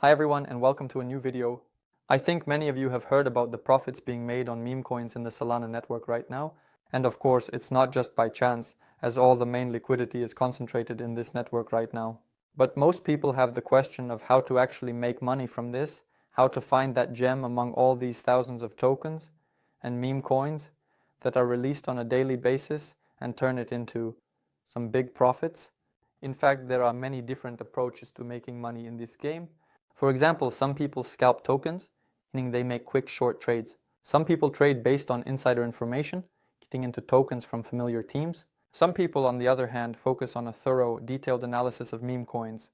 Hi everyone and welcome to a new video. I think many of you have heard about the profits being made on meme coins in the Solana network right now. And of course, it's not just by chance, as all the main liquidity is concentrated in this network right now. But most people have the question of how to actually make money from this, how to find that gem among all these thousands of tokens and meme coins that are released on a daily basis and turn it into some big profits. In fact, there are many different approaches to making money in this game. For example, some people scalp tokens, meaning they make quick short trades. Some people trade based on insider information, getting into tokens from familiar teams. Some people, on the other hand, focus on a thorough, detailed analysis of meme coins.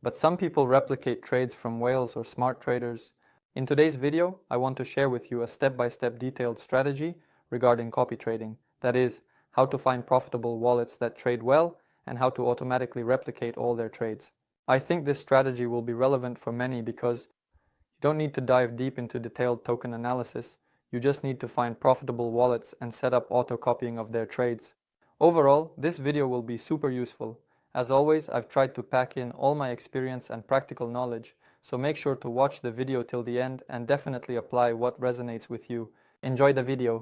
But some people replicate trades from whales or smart traders. In today's video, I want to share with you a step-by-step detailed strategy regarding copy trading. That is, how to find profitable wallets that trade well and how to automatically replicate all their trades. I think this strategy will be relevant for many because you don't need to dive deep into detailed token analysis. You just need to find profitable wallets and set up auto-copying of their trades. Overall, this video will be super useful. As always, I've tried to pack in all my experience and practical knowledge, so make sure to watch the video till the end and definitely apply what resonates with you. Enjoy the video.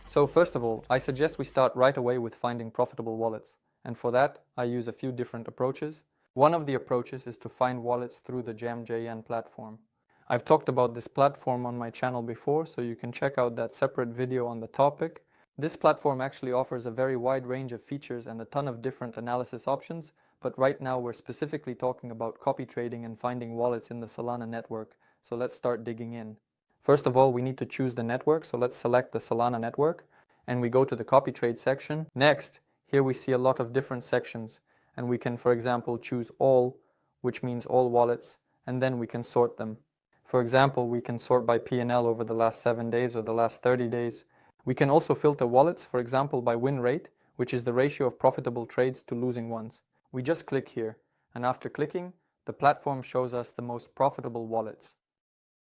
So first of all, I suggest we start right away with finding profitable wallets. And for that, I use a few different approaches. One of the approaches is to find wallets through the Jam.jn platform. I've talked about this platform on my channel before, so you can check out that separate video on the topic. This platform actually offers a very wide range of features and a ton of different analysis options, but right now we're specifically talking about copy trading and finding wallets in the Solana network. So let's start digging in. First of all, we need to choose the network, so let's select the Solana network and we go to the copy trade section. Next, here we see a lot of different sections and we can, for example, choose all, which means all wallets, and then we can sort them. For example, we can sort by P&L over the last 7 days or the last 30 days. We can also filter wallets, for example, by win rate, which is the ratio of profitable trades to losing ones. We just click here, and after clicking, the platform shows us the most profitable wallets.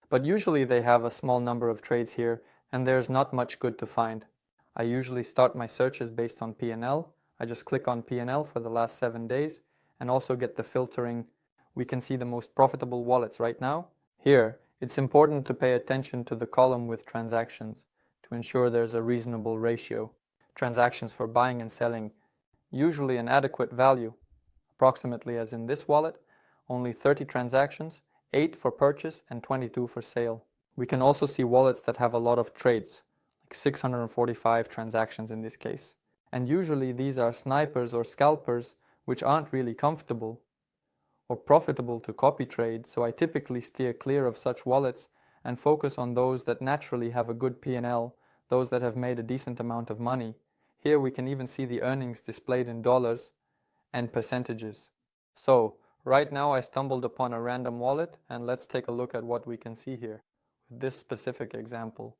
But usually they have a small number of trades here, and there's not much good to find. I usually start my searches based on P&L. I just click on P&L for the last 7 days, and also get the filtering. We can see the most profitable wallets right now. Here, it's important to pay attention to the column with transactions to ensure there's a reasonable ratio. Transactions for buying and selling, usually an adequate value, approximately as in this wallet, only 30 transactions, 8 for purchase and 22 for sale. We can also see wallets that have a lot of trades, like 645 transactions in this case. And usually these are snipers or scalpers which aren't really comfortable or profitable to copy trade, so I typically steer clear of such wallets and focus on those that naturally have a good P&L, those that have made a decent amount of money. Here we can even see the earnings displayed in dollars and percentages. So, right now I stumbled upon a random wallet, and let's take a look at what we can see here with this specific example.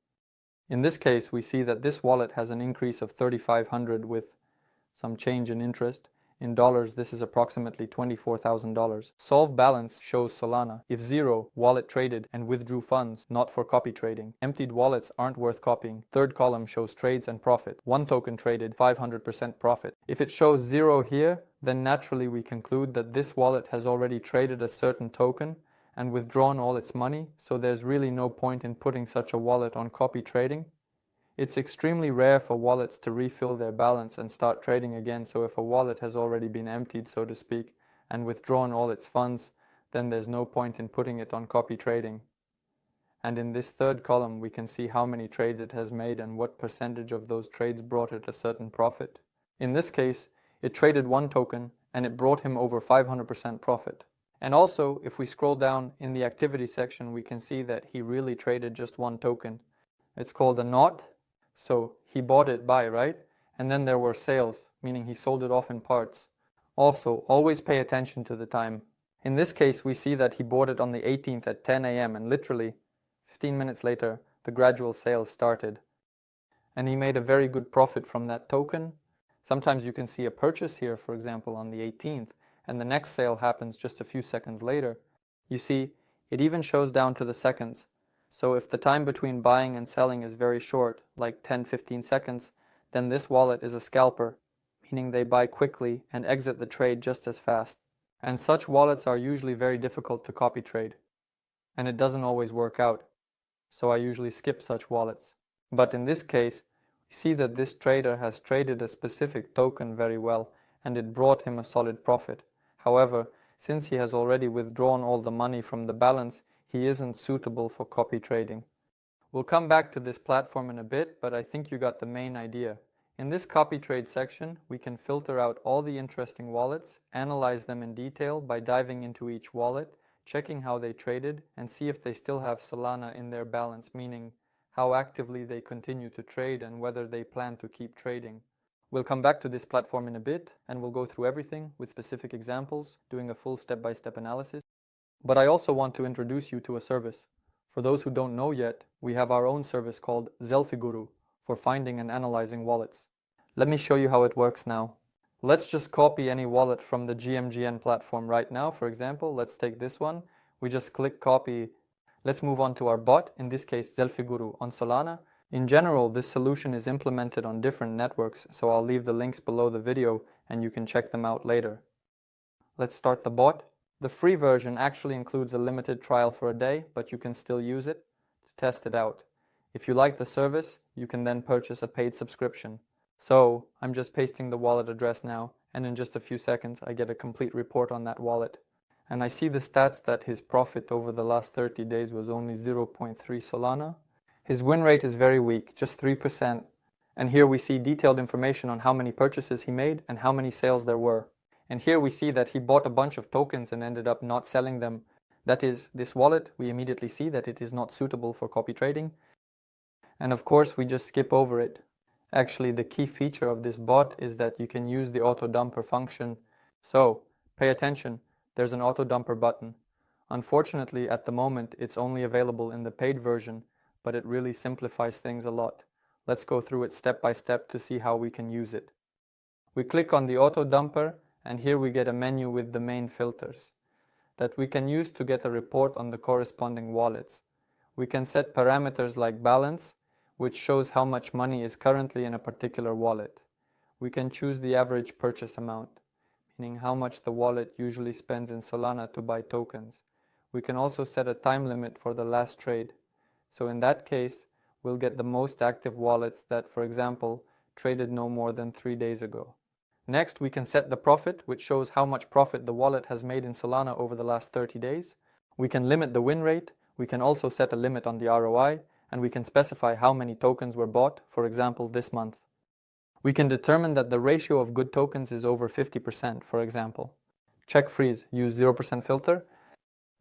In this case, we see that this wallet has an increase of 3,500 with some change in interest. In dollars, this is approximately $24,000. Solve balance shows Solana. If 0, wallet traded and withdrew funds, not for copy trading. Emptied wallets aren't worth copying. Third column shows trades and profit. 1 token traded, 500% profit. If it shows 0 here, then naturally we conclude that this wallet has already traded a certain token and withdrawn all its money, so there's really no point in putting such a wallet on copy trading. It's extremely rare for wallets to refill their balance and start trading again, so if a wallet has already been emptied, so to speak, and withdrawn all its funds, then there's no point in putting it on copy trading. And in this third column, we can see how many trades it has made and what percentage of those trades brought it a certain profit. In this case, it traded 1 token and it brought him over 500% profit. And also, if we scroll down in the activity section, we can see that he really traded just 1 token. It's called a knot. So he bought it by, right? And then there were sales, meaning he sold it off in parts. Also, always pay attention to the time. In this case, we see that he bought it on the 18th at 10 a.m. and literally 15 minutes later, the gradual sales started. And he made a very good profit from that token. Sometimes you can see a purchase here, for example, on the 18th, and the next sale happens just a few seconds later. You see, it even shows down to the seconds. So if the time between buying and selling is very short, like 10-15 seconds, then this wallet is a scalper, meaning they buy quickly and exit the trade just as fast. And such wallets are usually very difficult to copy trade, and it doesn't always work out, so I usually skip such wallets. But in this case, we see that this trader has traded a specific token very well, and it brought him a solid profit. However, since he has already withdrawn all the money from the balance, he isn't suitable for copy trading. We'll come back to this platform in a bit, but I think you got the main idea. In this copy trade section, we can filter out all the interesting wallets, analyze them in detail by diving into each wallet, checking how they traded, and see if they still have Solana in their balance, meaning how actively they continue to trade and whether they plan to keep trading. We'll come back to this platform in a bit, and we'll go through everything with specific examples, doing a full step-by-step analysis. But I also want to introduce you to a service. For those who don't know yet, we have our own service called Zylfi Guru for finding and analyzing wallets. Let me show you how it works now. Let's just copy any wallet from the GMGN platform right now. For example, let's take this one. We just click copy. Let's move on to our bot, in this case Zylfi Guru on Solana. In general, this solution is implemented on different networks, so I'll leave the links below the video and you can check them out later. Let's start the bot. The free version actually includes a limited trial for a day, but you can still use it to test it out. If you like the service, you can then purchase a paid subscription. So I'm just pasting the wallet address now, and in just a few seconds I get a complete report on that wallet. And I see the stats that his profit over the last 30 days was only 0.3 Solana. His win rate is very weak, just 3%. And here we see detailed information on how many purchases he made and how many sales there were. And here we see that he bought a bunch of tokens and ended up not selling them. That is, this wallet, we immediately see that it is not suitable for copy trading. And of course, we just skip over it. Actually, the key feature of this bot is that you can use the auto dumper function. So, pay attention, there's an auto dumper button. Unfortunately, at the moment, it's only available in the paid version, but it really simplifies things a lot. Let's go through it step by step to see how we can use it. We click on the auto dumper, and here we get a menu with the main filters that we can use to get a report on the corresponding wallets. We can set parameters like balance, which shows how much money is currently in a particular wallet. We can choose the average purchase amount, meaning how much the wallet usually spends in Solana to buy tokens. We can also set a time limit for the last trade. So in that case, we'll get the most active wallets that, for example, traded no more than 3 days ago. Next, we can set the profit, which shows how much profit the wallet has made in Solana over the last 30 days. We can limit the win rate. We can also set a limit on the ROI, and we can specify how many tokens were bought, for example, this month. We can determine that the ratio of good tokens is over 50%, for example. Check freeze, use 0% filter.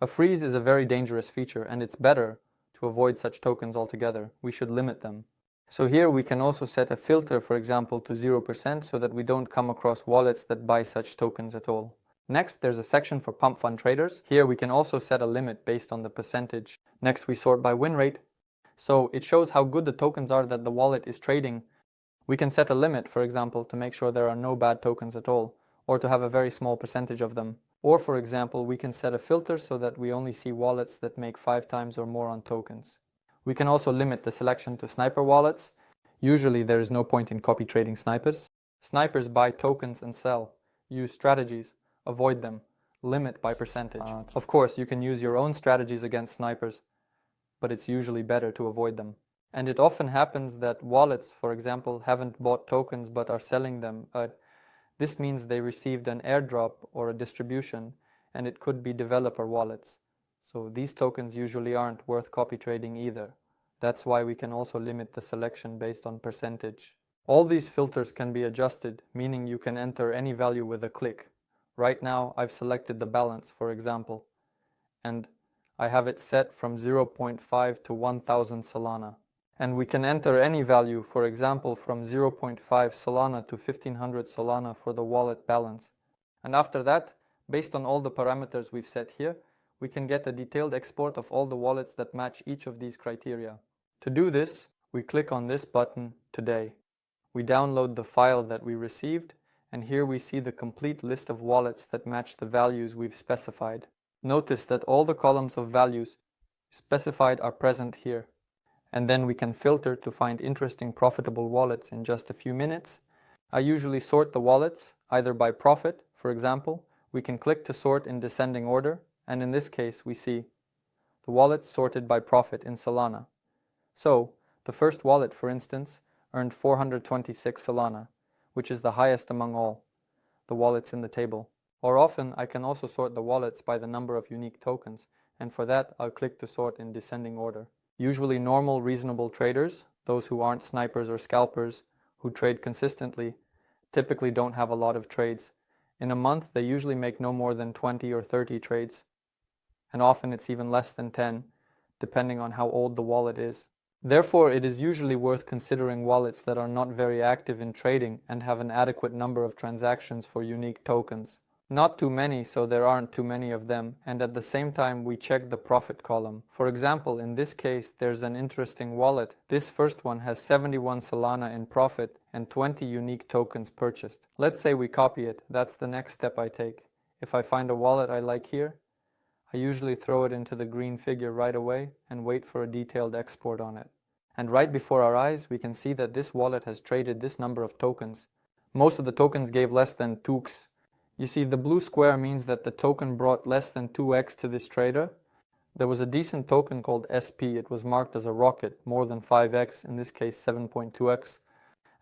A freeze is a very dangerous feature, and it's better to avoid such tokens altogether. We should limit them. So here we can also set a filter, for example, to 0% so that we don't come across wallets that buy such tokens at all. Next, there's a section for pump fund traders. Here we can also set a limit based on the percentage. Next, we sort by win rate. So it shows how good the tokens are that the wallet is trading. We can set a limit, for example, to make sure there are no bad tokens at all, or to have a very small percentage of them. Or for example, we can set a filter so that we only see wallets that make 5 times or more on tokens. We can also limit the selection to sniper wallets. Usually there is no point in copy trading snipers. Snipers buy tokens and sell. Use strategies. Avoid them. Limit by percentage. Of course, you can use your own strategies against snipers, but it's usually better to avoid them. And it often happens that wallets, for example, haven't bought tokens but are selling them. This means they received an airdrop or a distribution, and it could be developer wallets. So these tokens usually aren't worth copy trading either. That's why we can also limit the selection based on percentage. All these filters can be adjusted, meaning you can enter any value with a click. Right now, I've selected the balance, for example, and I have it set from 0.5 to 1000 Solana. And we can enter any value, for example, from 0.5 Solana to 1500 Solana for the wallet balance. And after that, based on all the parameters we've set here, we can get a detailed export of all the wallets that match each of these criteria. To do this, we click on this button, Today. We download the file that we received, and here we see the complete list of wallets that match the values we've specified. Notice that all the columns of values specified are present here. And then we can filter to find interesting profitable wallets in just a few minutes. I usually sort the wallets either by profit, for example. We can click to sort in descending order, and in this case we see the wallets sorted by profit in Solana. So, the first wallet, for instance, earned 426 Solana, which is the highest among all the wallets in the table. Or often I can also sort the wallets by the number of unique tokens, and for that I'll click to sort in descending order. Usually normal, reasonable traders, those who aren't snipers or scalpers, who trade consistently, typically don't have a lot of trades. In a month they usually make no more than 20 or 30 trades, and often it's even less than 10, depending on how old the wallet is. Therefore, it is usually worth considering wallets that are not very active in trading and have an adequate number of transactions for unique tokens. Not too many, so there aren't too many of them, and at the same time we check the profit column. For example, in this case there's an interesting wallet. This first one has 71 Solana in profit and 20 unique tokens purchased. Let's say we copy it. That's the next step I take. If I find a wallet I like here, I usually throw it into the green figure right away and wait for a detailed export on it. And right before our eyes we can see that this wallet has traded this number of tokens. Most of the tokens gave less than 2x. You see, the blue square means that the token brought less than 2x to this trader. There was a decent token called SP. It was marked as a rocket, more than 5x, in this case 7.2x.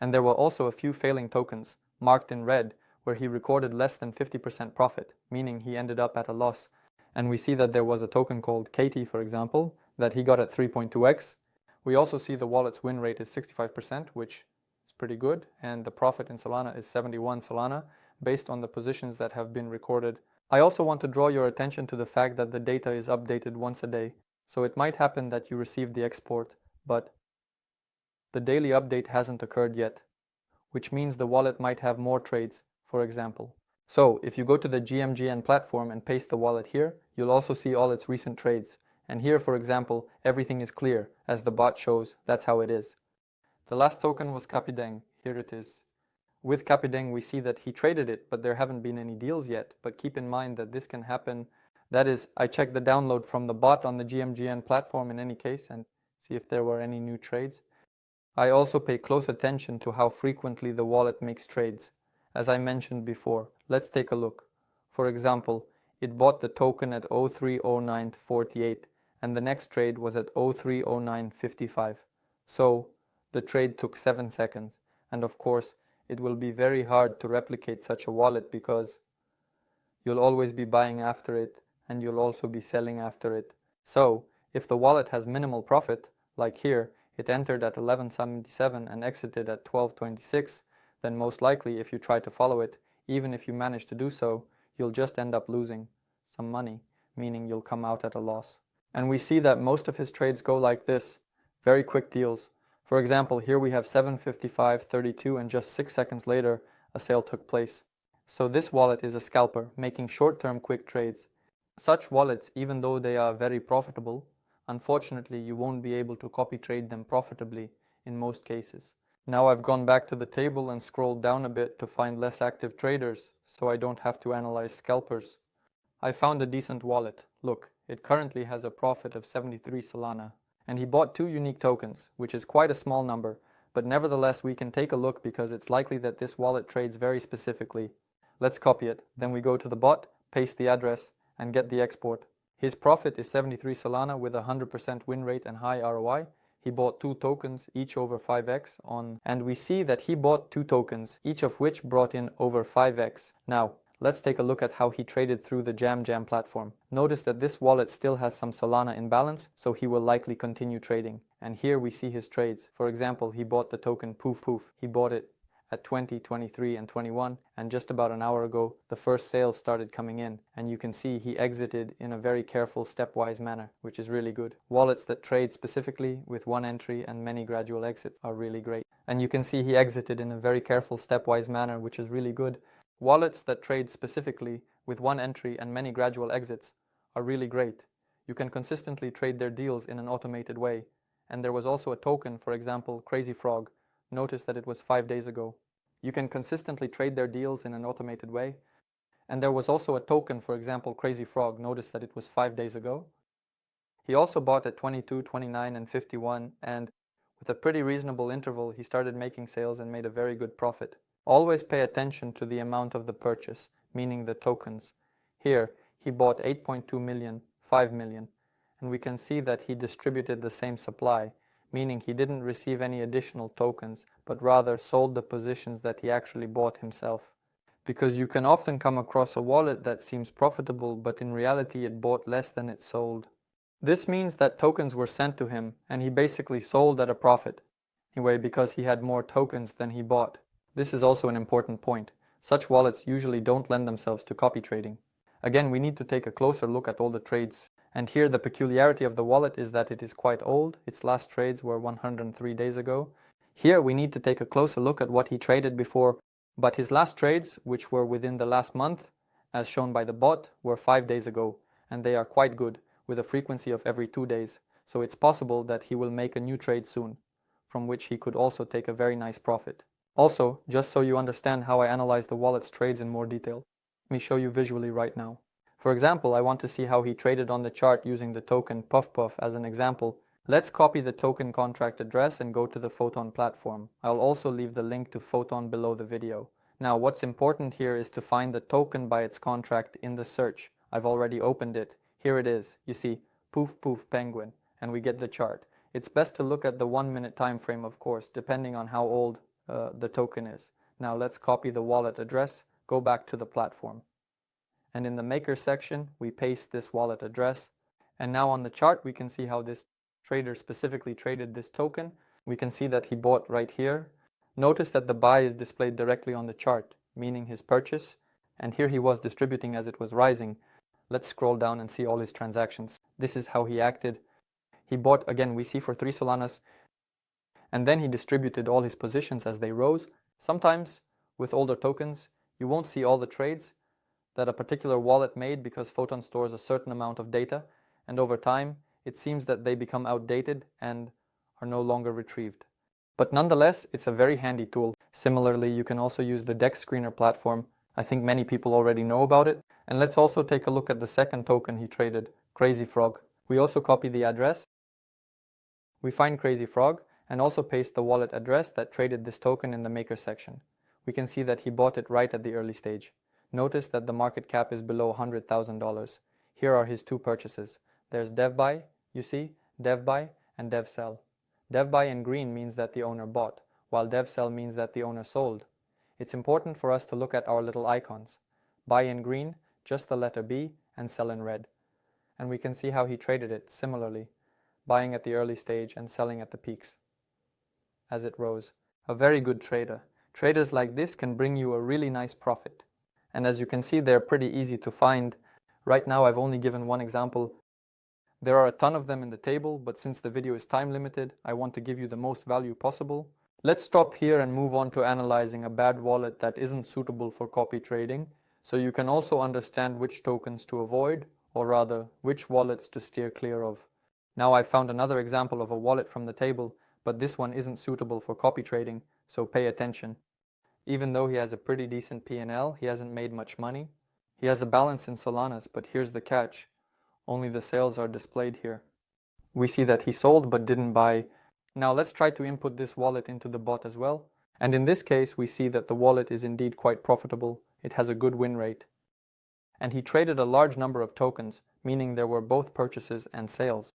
And there were also a few failing tokens, marked in red, where he recorded less than 50% profit, meaning he ended up at a loss. And we see that there was a token called Katie, for example, that he got at 3.2x. We also see the wallet's win rate is 65%, which is pretty good, and the profit in Solana is 71 Solana, based on the positions that have been recorded. I also want to draw your attention to the fact that the data is updated once a day, so it might happen that you receive the export, but the daily update hasn't occurred yet, which means the wallet might have more trades, for example. So, if you go to the GMGN platform and paste the wallet here, you'll also see all its recent trades. And here, for example, everything is clear, as the bot shows. That's how it is. The last token was copytrading. Here it is. With copytrading, we see that he traded it, but there haven't been any deals yet. But keep in mind that this can happen. That is, I checked the download from the bot on the GMGN platform in any case and see if there were any new trades. I also pay close attention to how frequently the wallet makes trades. As I mentioned before, let's take a look. For example, it bought the token at 030948 and the next trade was at 030955. So the trade took 7 seconds, and of course it will be very hard to replicate such a wallet because you'll always be buying after it and you'll also be selling after it. So if the wallet has minimal profit, like here, it entered at 1177 and exited at 1226, then most likely if you try to follow it, even if you manage to do so, you'll just end up losing some money, meaning you'll come out at a loss. And we see that most of his trades go like this, very quick deals. For example, here we have 7:55:32 and just 6 seconds later a sale took place. So this wallet is a scalper, making short-term quick trades. Such wallets, even though they are very profitable, unfortunately you won't be able to copy trade them profitably in most cases. Now I've gone back to the table and scrolled down a bit to find less active traders, so I don't have to analyze scalpers. I found a decent wallet. Look, it currently has a profit of 73 Solana. And he bought 2 unique tokens, which is quite a small number, but nevertheless we can take a look because it's likely that this wallet trades very specifically. Let's copy it. Then we go to the bot, paste the address, and get the export. His profit is 73 Solana with a 100% win rate and high ROI. He bought 2 tokens, each over 5x and we see that he bought 2 tokens, each of which brought in over 5x. Now, let's take a look at how he traded through the JamJam platform. Notice that this wallet still has some Solana in balance, so he will likely continue trading. And here we see his trades. For example, he bought the token Poof Poof. He bought it at 20, 23, and 21, and just about an hour ago, the first sales started coming in, and you can see he exited in a very careful, stepwise manner, which is really good. Wallets that trade specifically with one entry and many gradual exits are really great. And you can see he exited in a very careful, stepwise manner, which is really good. Wallets that trade specifically with one entry and many gradual exits are really great. You can consistently trade their deals in an automated way. And there was also a token, for example, Crazy Frog. Notice that it was 5 days ago. You can consistently trade their deals in an automated way. And there was also a token, for example, Crazy Frog. Notice that it was 5 days ago. He also bought at 22, 29, and 51, and with a pretty reasonable interval, he started making sales and made a very good profit. Always pay attention to the amount of the purchase, meaning the tokens. Here, he bought 8.2 million, 5 million, and we can see that he distributed the same supply, meaning he didn't receive any additional tokens, but rather sold the positions that he actually bought himself. Because you can often come across a wallet that seems profitable, but in reality it bought less than it sold. This means that tokens were sent to him, and he basically sold at a profit. Anyway, because he had more tokens than he bought. This is also an important point. Such wallets usually don't lend themselves to copy trading. Again, we need to take a closer look at all the trades. And here the peculiarity of the wallet is that it is quite old. Its last trades were 103 days ago. Here we need to take a closer look at what he traded before. But his last trades, which were within the last month, as shown by the bot, were 5 days ago. And they are quite good, with a frequency of every 2 days. So it's possible that he will make a new trade soon, from which he could also take a very nice profit. Also, just so you understand how I analyze the wallet's trades in more detail, let me show you visually right now. For example, I want to see how he traded on the chart using the token Puff as an example. Let's copy the token contract address and go to the Photon platform. I'll also leave the link to Photon below the video. Now, what's important here is to find the token by its contract in the search. I've already opened it. Here it is. You see, poof poof penguin, and we get the chart. It's best to look at the 1 minute time frame, of course, depending on how old the token is. Now let's copy the wallet address, go back to the platform. And in the maker section, we paste this wallet address. And now on the chart, we can see how this trader specifically traded this token. We can see that he bought right here. Notice that the buy is displayed directly on the chart, meaning his purchase. And here he was distributing as it was rising. Let's scroll down and see all his transactions. This is how he acted. He bought, again, we see for 3 Solanas, and then he distributed all his positions as they rose. Sometimes, with older tokens, you won't see all the trades that a particular wallet made because Photon stores a certain amount of data, and over time, it seems that they become outdated and are no longer retrieved. But nonetheless, it's a very handy tool. Similarly, you can also use the Dex Screener platform. I think many people already know about it. And let's also take a look at the second token he traded, Crazy Frog. We also copy the address. We find Crazy Frog and also paste the wallet address that traded this token in the maker section. We can see that he bought it right at the early stage. Notice that the market cap is below $100,000. Here are his 2 purchases. There's DevBuy, you see, DevBuy and DevSell. DevBuy in green means that the owner bought, while DevSell means that the owner sold. It's important for us to look at our little icons. Buy in green, just the letter B, and sell in red. And we can see how he traded it similarly, buying at the early stage and selling at the peaks as it rose. A very good trader. Traders like this can bring you a really nice profit. And as you can see, they're pretty easy to find. Right now I've only given one example. There are a ton of them in the table, but since the video is time limited, I want to give you the most value possible. Let's stop here and move on to analyzing a bad wallet that isn't suitable for copy trading, so you can also understand which tokens to avoid, or rather, which wallets to steer clear of. Now I've found another example of a wallet from the table, but this one isn't suitable for copy trading, so pay attention. Even though he has a pretty decent P&L, he hasn't made much money. He has a balance in Solanas, but here's the catch. Only the sales are displayed here. We see that he sold but didn't buy. Now let's try to input this wallet into the bot as well. And in this case, we see that the wallet is indeed quite profitable. It has a good win rate. And he traded a large number of tokens, meaning there were both purchases and sales.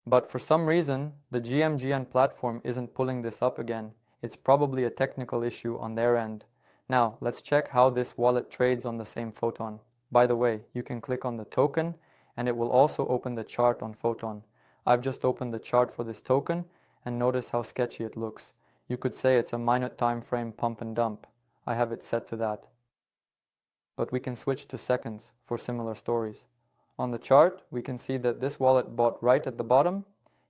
But for some reason, the GMGN platform isn't pulling this up again. It's probably a technical issue on their end. Now, let's check how this wallet trades on the same Photon. By the way, you can click on the token and it will also open the chart on Photon. I've just opened the chart for this token and notice how sketchy it looks. You could say it's a minute time frame pump and dump. I have it set to that. But we can switch to seconds for similar stories. On the chart, we can see that this wallet bought right at the bottom,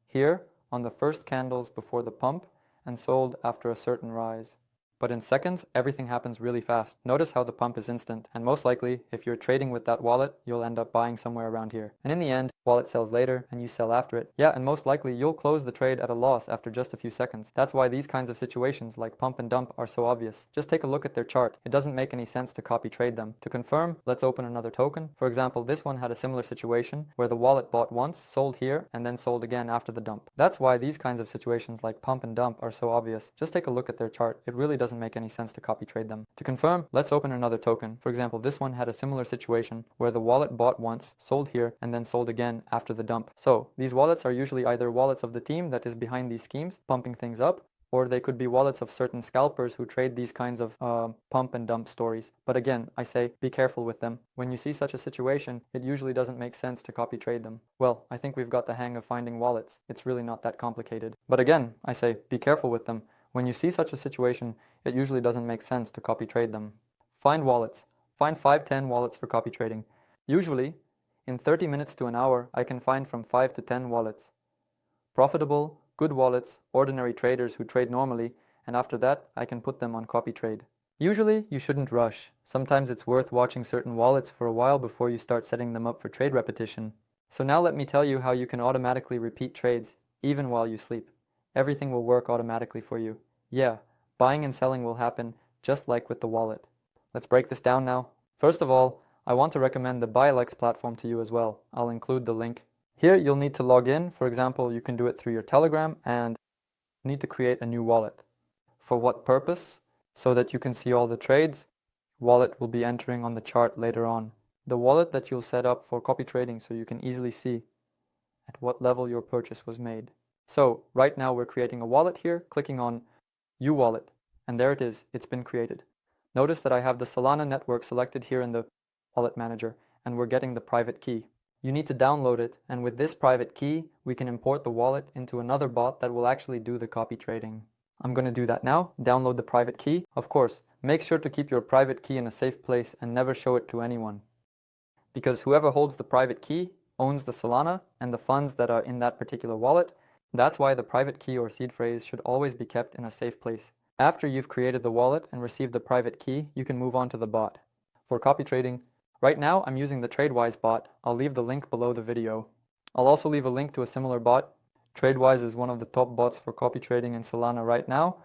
here on the first candles before the pump, and sold after a certain rise. But in seconds, everything happens really fast. Notice how the pump is instant, and most likely, if you're trading with that wallet, you'll end up buying somewhere around here. And in the end, wallet sells later, and you sell after it. Yeah, and most likely, you'll close the trade at a loss after just a few seconds. That's why these kinds of situations, like pump and dump, are so obvious. Just take a look at their chart. It doesn't make any sense to copy trade them. To confirm, let's open another token. For example, this one had a similar situation, where the wallet bought once, sold here, and then sold again after the dump. That's why these kinds of situations like pump and dump are so obvious. Just take a look at their chart. It really doesn't doesn't make any sense to copy trade them. To confirm, let's open another token. For example, this one had a similar situation where the wallet bought once, sold here, and then sold again after the dump. So these wallets are usually either wallets of the team that is behind these schemes, pumping things up, or they could be wallets of certain scalpers who trade these kinds of pump and dump stories. But again, I say be careful with them. When you see such a situation, it usually doesn't make sense to copy trade them. Well, I think we've got the hang of finding wallets. It's really not that complicated. But again, I say be careful with them. When you see such a situation, it usually doesn't make sense to copy trade them. Find wallets. Find 5-10 wallets for copy trading. Usually, in 30 minutes to an hour, I can find from 5 to 10 wallets. Profitable, good wallets, ordinary traders who trade normally, and after that, I can put them on copy trade. Usually, you shouldn't rush. Sometimes it's worth watching certain wallets for a while before you start setting them up for trade repetition. So now let me tell you how you can automatically repeat trades, even while you sleep. Everything will work automatically for you. Yeah, buying and selling will happen just like with the wallet. Let's break this down now. First of all, I want to recommend the BuyLex platform to you as well. I'll include the link. Here you'll need to log in. For example, you can do it through your Telegram and need to create a new wallet. For what purpose? So that you can see all the trades. Wallet will be entering on the chart later on. The wallet that you'll set up for copy trading so you can easily see at what level your purchase was made. So right now we're creating a wallet here, clicking on U-Wallet, and there it is, it's been created. Notice that I have the Solana network selected here in the wallet manager, and we're getting the private key. You need to download it, and with this private key, we can import the wallet into another bot that will actually do the copy trading. I'm going to do that now. Download the private key. Of course, make sure to keep your private key in a safe place and never show it to anyone. Because whoever holds the private key owns the Solana and the funds that are in that particular wallet. That's why the private key or seed phrase should always be kept in a safe place. After you've created the wallet and received the private key, you can move on to the bot. For copy trading, right now I'm using the Tradewise bot. I'll leave the link below the video. I'll also leave a link to a similar bot. Tradewise is one of the top bots for copy trading in Solana right now.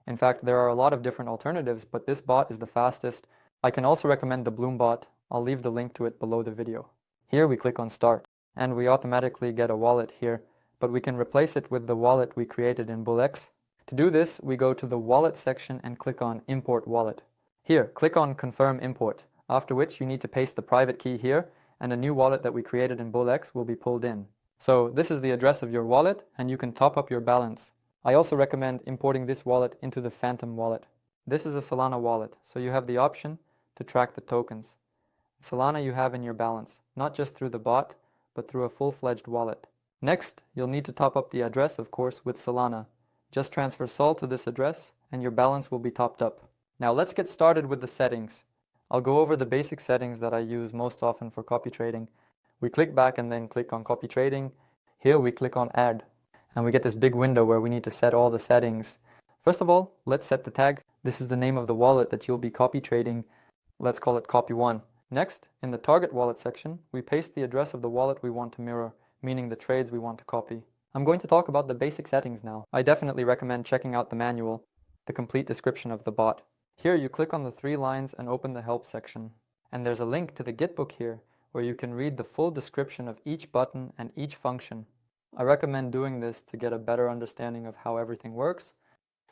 In fact, there are a lot of different alternatives, but this bot is the fastest. I can also recommend the Bloom bot. I'll leave the link to it below the video. Here we click on Start, and we automatically get a wallet here, but we can replace it with the wallet we created in BullX. To do this, we go to the Wallet section and click on Import Wallet. Here, click on Confirm Import, after which you need to paste the private key here, and a new wallet that we created in BullX will be pulled in. So this is the address of your wallet, and you can top up your balance. I also recommend importing this wallet into the Phantom wallet. This is a Solana wallet, so you have the option to track the tokens. Solana you have in your balance, not just through the bot, but through a full-fledged wallet. Next, you'll need to top up the address, of course, with Solana. Just transfer Sol to this address, and your balance will be topped up. Now let's get started with the settings. I'll go over the basic settings that I use most often for copy trading. We click back and then click on copy trading. Here we click on add, and we get this big window where we need to set all the settings. First of all, let's set the tag. This is the name of the wallet that you'll be copy trading. Let's call it copy1. Next, in the target wallet section, we paste the address of the wallet we want to mirror, meaning the trades we want to copy. I'm going to talk about the basic settings now. I definitely recommend checking out the manual, the complete description of the bot. Here you click on the 3 lines and open the help section. And there's a link to the Gitbook here, where you can read the full description of each button and each function. I recommend doing this to get a better understanding of how everything works.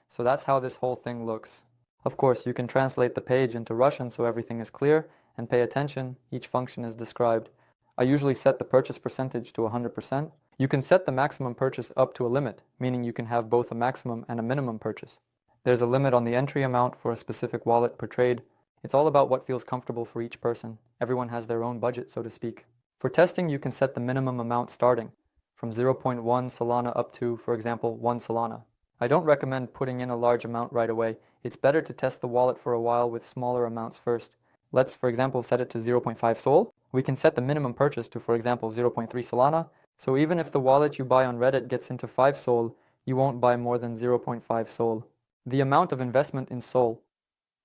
So that's how this whole thing looks. Of course, you can translate the page into Russian so everything is clear, and pay attention, each function is described. I usually set the purchase percentage to 100%. You can set the maximum purchase up to a limit, meaning you can have both a maximum and a minimum purchase. There's a limit on the entry amount for a specific wallet per trade. It's all about what feels comfortable for each person. Everyone has their own budget, so to speak. For testing, you can set the minimum amount starting, from 0.1 Solana up to, for example, 1 Solana. I don't recommend putting in a large amount right away. It's better to test the wallet for a while with smaller amounts first. Let's, for example, set it to 0.5 Sol. We can set the minimum purchase to, for example, 0.3 Solana. So even if the wallet you buy on Reddit gets into 5 Sol, you won't buy more than 0.5 Sol. The amount of investment in Sol.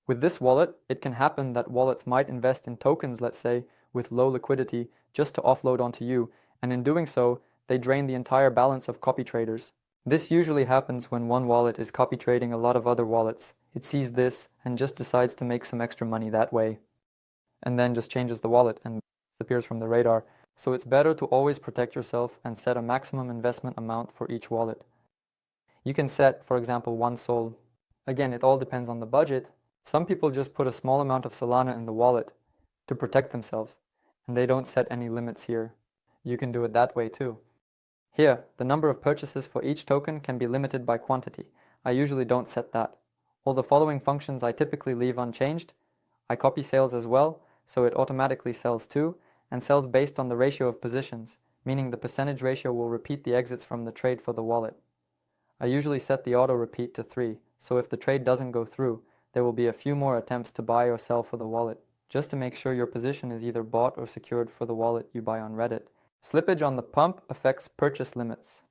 With this wallet, it can happen that wallets might invest in tokens, let's say, with low liquidity, just to offload onto you, and in doing so, they drain the entire balance of copy traders. This usually happens when one wallet is copy trading a lot of other wallets. It sees this and just decides to make some extra money that way, and then just changes the wallet and disappears from the radar. So it's better to always protect yourself and set a maximum investment amount for each wallet. You can set, for example, 1 Sol Again, it all depends on the budget. Some people just put a small amount of Solana in the wallet to protect themselves, and they don't set any limits here. You can do it that way too. Here, the number of purchases for each token can be limited by quantity. I usually don't set that. All the following functions I typically leave unchanged. I copy sales as well, so it automatically sells too, and sells based on the ratio of positions, meaning the percentage ratio will repeat the exits from the trade for the wallet. I usually set the auto repeat to 3, so if the trade doesn't go through, there will be a few more attempts to buy or sell for the wallet, just to make sure your position is either bought or secured for the wallet you buy on Reddit. Slippage on the pump affects purchase limits.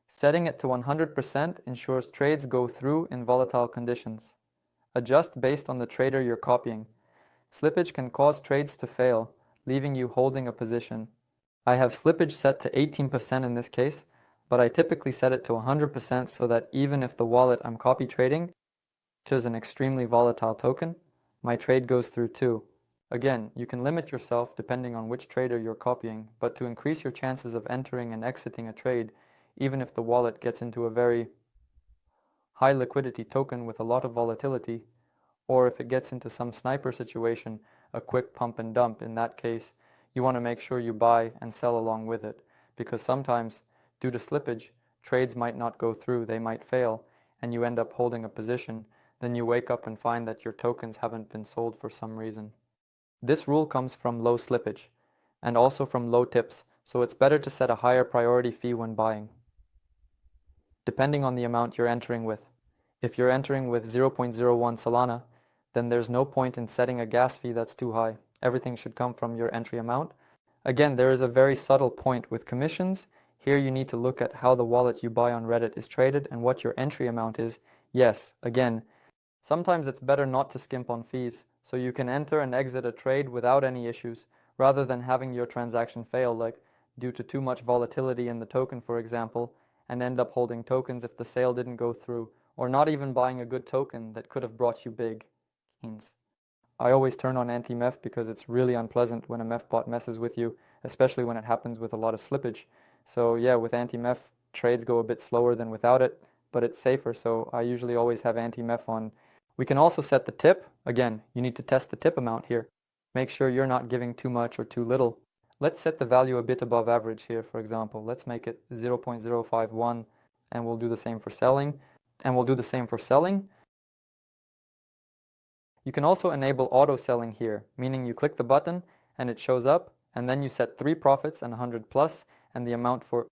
Setting it to 100% ensures trades go through in volatile conditions. Adjust based on the trader you're copying. Slippage can cause trades to fail, leaving you holding a position. I have slippage set to 18% in this case, but I typically set it to 100% so that even if the wallet I'm copy trading is an extremely volatile token, my trade goes through too. Again, you can limit yourself depending on which trader you're copying, but to increase your chances of entering and exiting a trade, even if the wallet gets into a very high liquidity token with a lot of volatility, or if it gets into some sniper situation, a quick pump and dump, in that case, you want to make sure you buy and sell along with it, because sometimes, due to slippage, trades might not go through, they might fail, and you end up holding a position. Then you wake up and find that your tokens haven't been sold for some reason. This rule comes from low slippage, and also from low tips, so it's better to set a higher priority fee when buying, depending on the amount you're entering with. If you're entering with 0.01 Solana, then there's no point in setting a gas fee that's too high. Everything should come from your entry amount. Again, there is a very subtle point with commissions. Here you need to look at how the wallet you buy on Reddit is traded and what your entry amount is. Yes, again, sometimes it's better not to skimp on fees, so you can enter and exit a trade without any issues, rather than having your transaction fail, like due to too much volatility in the token, for example, and end up holding tokens if the sale didn't go through, or not even buying a good token that could have brought you big gains. I always turn on anti-MEF because it's really unpleasant when a MEF bot messes with you, especially when it happens with a lot of slippage. So yeah, with anti-MEF, trades go a bit slower than without it, but it's safer, so I usually always have anti-MEF on. We can also set the tip. Again, you need to test the tip amount here. Make sure you're not giving too much or too little. Let's set the value a bit above average here, for example. Let's make it 0.051, and we'll do the same for selling. You can also enable auto selling here, meaning you click the button and it shows up, and then you set 3 profits and 100 plus and the amount for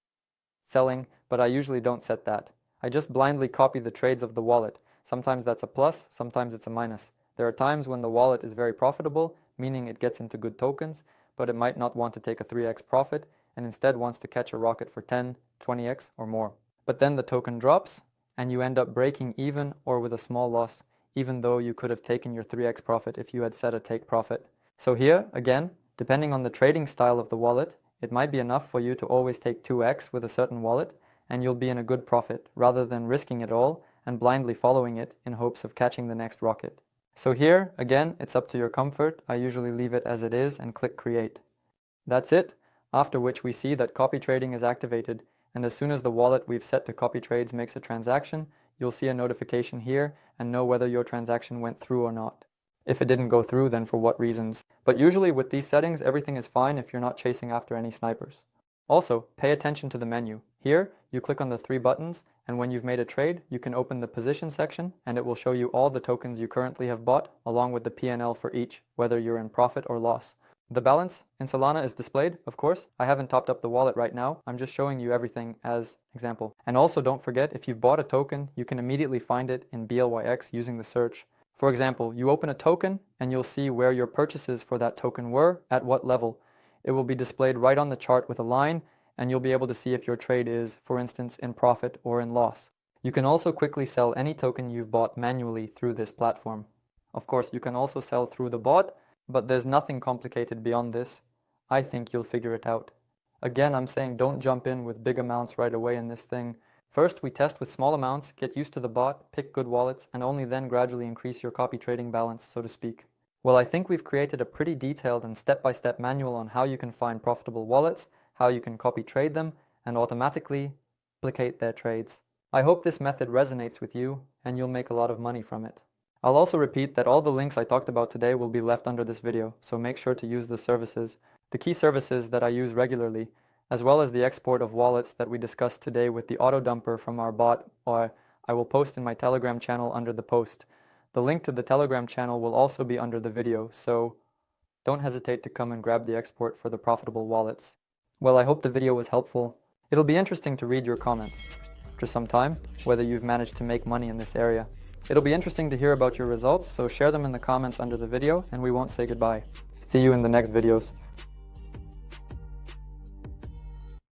selling, but I usually don't set that. I just blindly copy the trades of the wallet. Sometimes that's a plus, sometimes it's a minus. There are times when the wallet is very profitable, meaning it gets into good tokens, but it might not want to take a 3x profit and instead wants to catch a rocket for 10, 20x or more. But then the token drops and you end up breaking even or with a small loss, even though you could have taken your 3x profit if you had set a take profit. So here, again, depending on the trading style of the wallet, it might be enough for you to always take 2x with a certain wallet, and you'll be in a good profit, rather than risking it all and blindly following it in hopes of catching the next rocket. So here, again, it's up to your comfort. I usually leave it as it is and click create. That's it, after which we see that copy trading is activated, and as soon as the wallet we've set to copy trades makes a transaction, you'll see a notification here and know whether your transaction went through or not. If it didn't go through, then for what reasons. But usually with these settings, everything is fine if you're not chasing after any snipers. Also, pay attention to the menu. Here, you click on the 3 buttons, and when you've made a trade, you can open the position section, and it will show you all the tokens you currently have bought, along with the P&L for each, whether you're in profit or loss. The balance in Solana is displayed, of course. I haven't topped up the wallet right now. I'm just showing you everything as example. And also don't forget, if you've bought a token, you can immediately find it in BLYX using the search. For example, you open a token and you'll see where your purchases for that token were, at what level. It will be displayed right on the chart with a line, and you'll be able to see if your trade is, for instance, in profit or in loss. You can also quickly sell any token you've bought manually through this platform. Of course, you can also sell through the bot, but there's nothing complicated beyond this. I think you'll figure it out. Again, I'm saying don't jump in with big amounts right away in this thing. First, we test with small amounts, get used to the bot, pick good wallets, and only then gradually increase your copy trading balance, so to speak. Well, I think we've created a pretty detailed and step-by-step manual on how you can find profitable wallets, how you can copy trade them, and automatically duplicate their trades. I hope this method resonates with you and you'll make a lot of money from it. I'll also repeat that all the links I talked about today will be left under this video, so make sure to use the key services that I use regularly, as well as the export of wallets that we discussed today with the auto dumper from our bot, or I will post in my Telegram channel under the post. The link to the Telegram channel will also be under the video, so don't hesitate to come and grab the export for the profitable wallets. Well, I hope the video was helpful. It'll be interesting to read your comments after some time, whether you've managed to make money in this area. It'll be interesting to hear about your results, so share them in the comments under the video and we won't say goodbye. See you in the next videos.